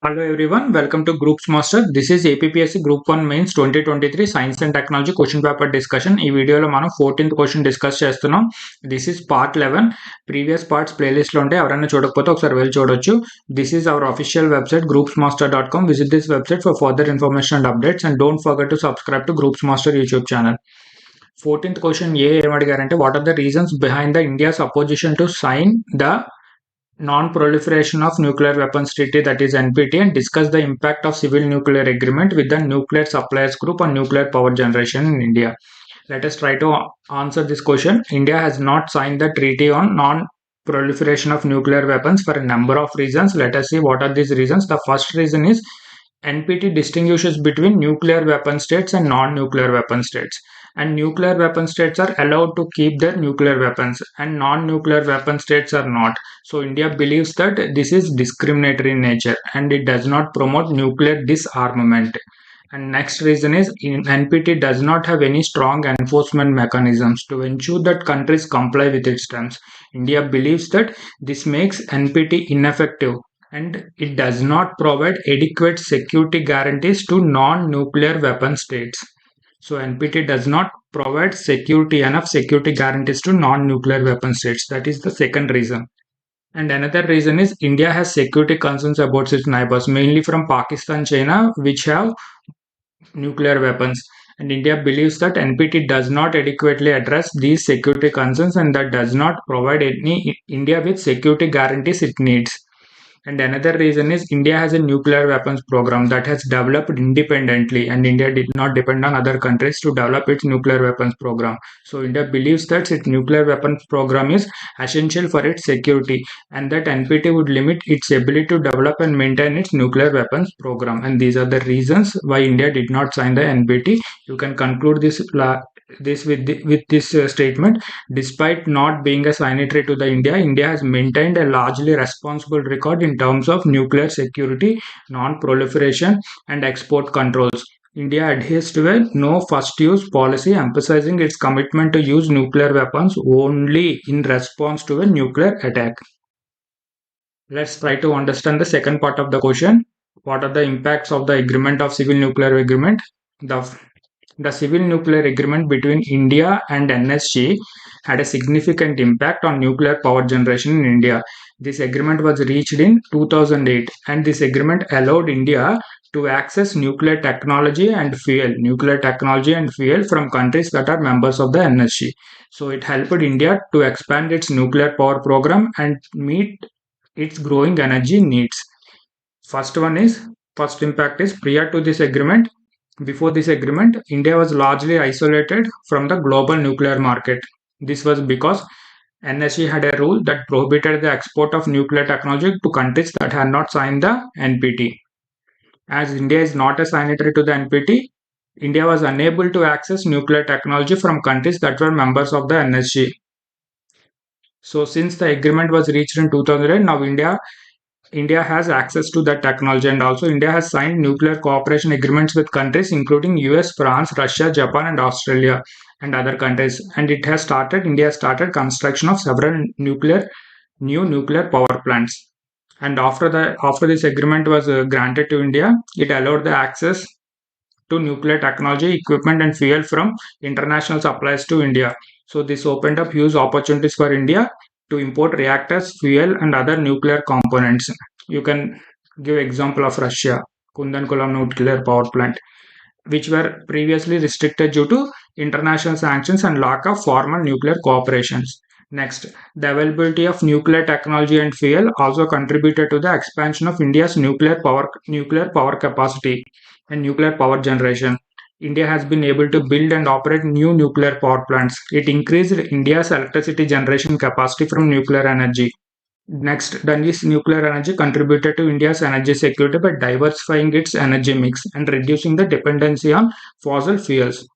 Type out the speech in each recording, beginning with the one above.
Hello everyone, welcome to Groups Master. This is APPSC Group 1 Mains 2023 Science and Technology Question Paper Discussion. ఈ వీడియోలో మనం 14th question discuss చేస్తున్నాం. This is part 11. Previous parts ప్లేలిస్ట్లో ఉంటే ఎవరైనా చూడకపోతే ఒకసారి వెళ్ళి చూడొచ్చు. This is our official website groupsmaster.com. Visit this website for further information and updates and don't forget to subscribe to Groups Master YouTube channel. 14th question ఏమడిగారంటే what are the reasons behind the India's opposition to sign the Non-Proliferation of Nuclear Weapons Treaty, that is NPT, and discuss the impact of civil nuclear agreement with the nuclear suppliers group on nuclear power generation in India. Let us try to answer this question. India has not signed the treaty on non-proliferation of nuclear weapons for a number of reasons. Let us see what are these reasons. The first reason is NPT distinguishes between nuclear weapon states and non-nuclear weapon states. And nuclear weapon states are allowed to keep their nuclear weapons and non-nuclear weapon states are not. So India believes that this is discriminatory in nature and it does not promote nuclear disarmament. And next reason is NPT does not have any strong enforcement mechanisms to ensure that countries comply with its terms. India believes that this makes NPT ineffective and it does not provide adequate security guarantees to non-nuclear weapon states. So NPT does not provide enough security guarantees to non-nuclear weapon states. That is the second reason. And another reason is India has security concerns about its neighbors, mainly from Pakistan, China, which have nuclear weapons. And India believes that NPT does not adequately address these security concerns and that does not provide India with security guarantees it needs. And another reason is India has a nuclear weapons program that has developed independently, and India did not depend on other countries to develop its nuclear weapons program. So India believes that its nuclear weapons program is essential for its security and that NPT would limit its ability to develop and maintain its nuclear weapons program. And these are the reasons why India did not sign the NPT. You can conclude this with this statement. Despite not being a signatory to the India has maintained a largely responsible record in terms of nuclear security, non-proliferation, and export controls. India adheres to a no first use policy, emphasizing its commitment to use nuclear weapons only in response to a nuclear attack. Let's try to understand the second part of the question. What are the impacts of the agreement of civil nuclear agreement? The civil nuclear agreement between India and NSC had a significant impact on nuclear power generation in India. This agreement was reached in 2008 and this agreement allowed India to access nuclear technology and fuel from countries that are members of the NSC. So it helped India to expand its nuclear power program and meet its growing energy needs. First impact is prior to this agreement. Before this agreement, India was largely isolated from the global nuclear market. This was because NSC had a rule that prohibited the export of nuclear technology to countries that had not signed the NPT. As India is not a signatory to the NPT, India was unable to access nuclear technology from countries that were members of the NSC. So since the agreement was reached in 2008, now India has access to that technology, and also India has signed nuclear cooperation agreements with countries including US, France, Russia, Japan, and Australia, and other countries. And India has started construction of several new nuclear power plants. And after this agreement was granted to India, it allowed the access to nuclear technology, equipment, and fuel from international suppliers to India. So this opened up huge opportunities for India to import reactors, fuel, and other nuclear components. You can give example of Russia, Kundankulam nuclear power plant, which were previously restricted due to international sanctions and lack of formal nuclear cooperations. Next, the availability of nuclear technology and fuel also contributed to the expansion of India's nuclear power capacity and nuclear power generation. India has been able to build and operate new nuclear power plants. It increased India's electricity generation capacity from nuclear energy. Next, this nuclear energy contributed to India's energy security by diversifying its energy mix and reducing the dependency on fossil fuels.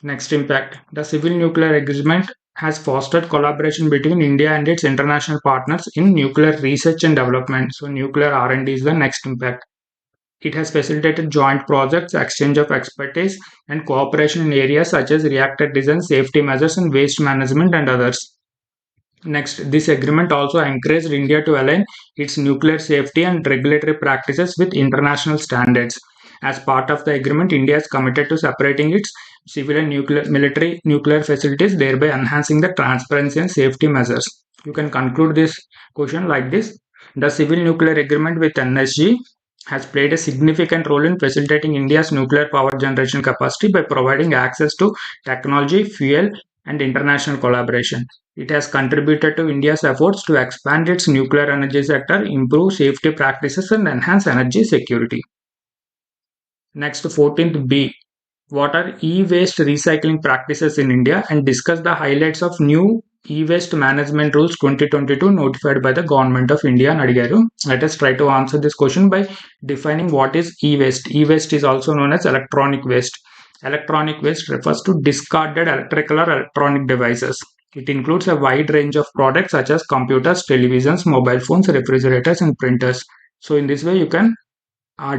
Next impact, the civil nuclear agreement has fostered collaboration between India and its international partners in nuclear research and development. So nuclear R&D is the next impact. It has facilitated joint projects, exchange of expertise, and cooperation in areas such as reactor design, safety measures, and waste management, and others. Next, this agreement also encouraged India to align its nuclear safety and regulatory practices with international standards. As part of the agreement, India is committed to separating its civil and military nuclear facilities, thereby enhancing the transparency and safety measures. You can conclude this question like this. The civil nuclear agreement with NSG has played a significant role in facilitating India's nuclear power generation capacity by providing access to technology, fuel, and international collaboration. It has contributed to India's efforts to expand its nuclear energy sector, improve safety practices, and enhance energy security. Next, 14th B. What are e-waste recycling practices in India, and discuss the highlights of new e-waste management rules 2022 notified by the government of India and Adigaru. Let us try to answer this question by defining what is e-waste. E-waste is also known as electronic waste. Electronic waste refers to discarded electrical or electronic devices. It includes a wide range of products such as computers, televisions, mobile phones, refrigerators, and printers. So in this way, you can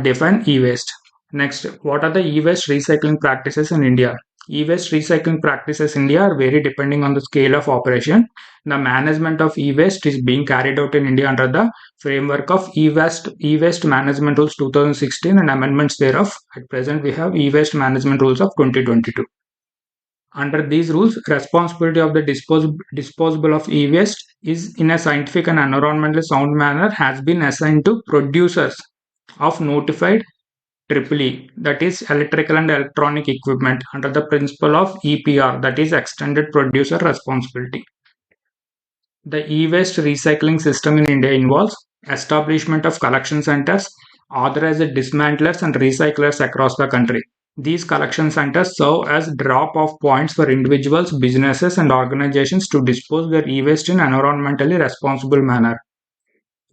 define e-waste. Next, what are the e-waste recycling practices in India? E-waste recycling practices in India are vary depending on the scale of operation. The management of e-waste is being carried out in India under the framework of e-waste management rules 2016 and amendments thereof. At present, we have e-waste management rules of 2022. Under these rules, responsibility of the disposable of e-waste is in a scientific and environmentally sound manner has been assigned to producers of notified EEE, that is electrical and electronic equipment, under the principle of EPR, that is extended producer responsibility. The e-waste recycling system in India involves establishment of collection centers, authorized dismantlers and recyclers across the country. These collection centers serve as drop-off points for individuals, businesses, and organizations to dispose their e-waste in environmentally responsible manner.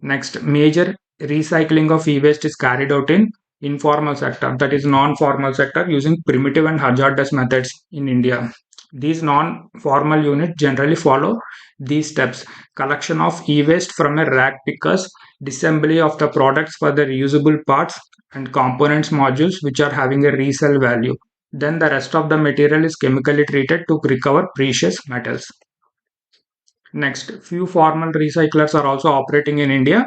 Next, major recycling of e-waste is carried out in informal sector, that is non-formal sector, using primitive and hazardous methods in India. These non-formal units generally follow these steps: collection of e-waste from a rag pickers, disassembly of the products for the reusable parts and components modules which are having a resale value. Then the rest of the material is chemically treated to recover precious metals. Next, few formal recyclers are also operating in India.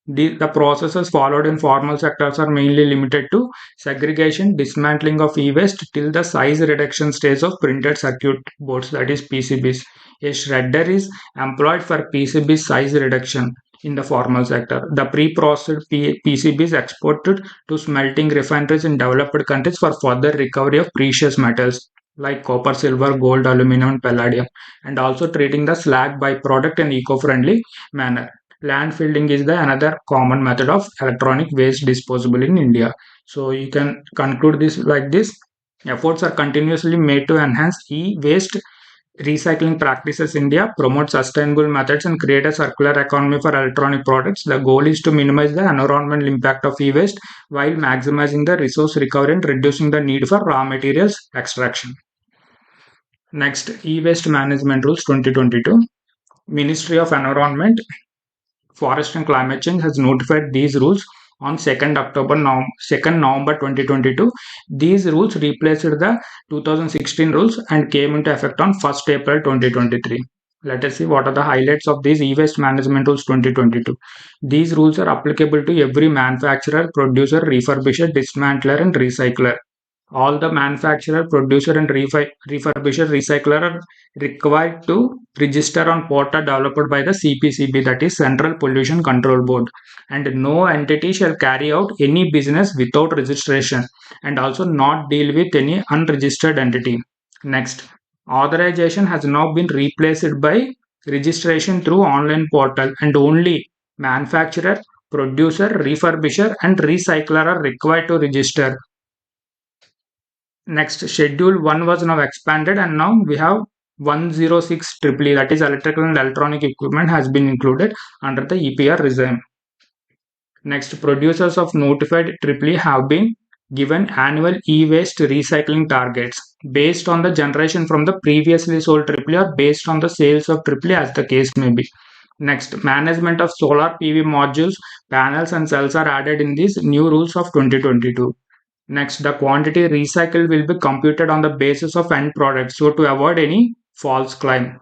The processes followed in formal sectors are mainly limited to segregation, dismantling of e-waste till the size reduction stage of printed circuit boards, that is PCBs. A shredder is employed for PCB size reduction in the formal sector. The pre-processed PCBs exported to smelting refineries in developed countries for further recovery of precious metals like copper, silver, gold, aluminum, and palladium, and also treating the slag byproduct in eco-friendly manner. Landfilling is the another common method of electronic waste disposal in India. So you can conclude this like this. Efforts are continuously made to enhance e-waste recycling practices in India, promote sustainable methods, and create a circular economy for electronic products. The goal is to minimize the environmental impact of e-waste while maximizing the resource recovery and reducing the need for raw materials extraction. Next, e-waste management rules 2022. Ministry of Environment, Forest and Climate Change has notified these rules on 2nd November 2022. These rules replaced the 2016 rules and came into effect on 1st April 2023. Let us see what are the highlights of these e-waste management rules 2022. These rules are applicable to every manufacturer, producer, refurbisher, dismantler, and recycler. All the manufacturer, producer, and refurbisher, recycler are required to register on portal developed by the CPCB, that is Central Pollution Control Board, and no entity shall carry out any business without registration and also not deal with any unregistered entity. Next, authorization has now been replaced by registration through online portal, and only manufacturer, producer, refurbisher, and recycler are required to register. Next, Schedule 1 was now expanded, and now we have 106 EEE, that is electrical and electronic equipment, has been included under the EPR regime. Next, producers of notified EEE have been given annual e-waste recycling targets based on the generation from the previously sold EEE or based on the sales of EEE, as the case may be. Next, management of solar PV modules, panels, and cells are added in these new rules of 2022. Next, the quantity recycled will be computed on the basis of end product, so to avoid any false claim.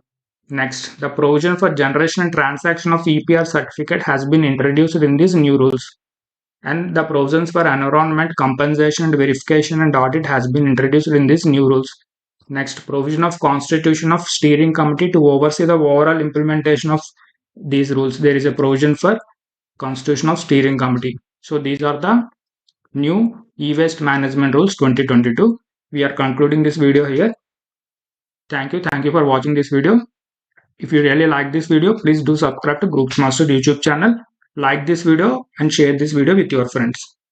Next, the provision for generation and transaction of EPR certificate has been introduced in these new rules. And the provisions for environment compensation and verification and audit has been introduced in these new rules. Next, provision of constitution of steering committee to oversee the overall implementation of these rules. There is a provision for constitution of steering committee. So these are the new e-waste management rules 2022. We are concluding this video here. Thank you for watching this video. If you really like this video, please do subscribe to Groups Master YouTube channel. Like this video and share this video with your friends.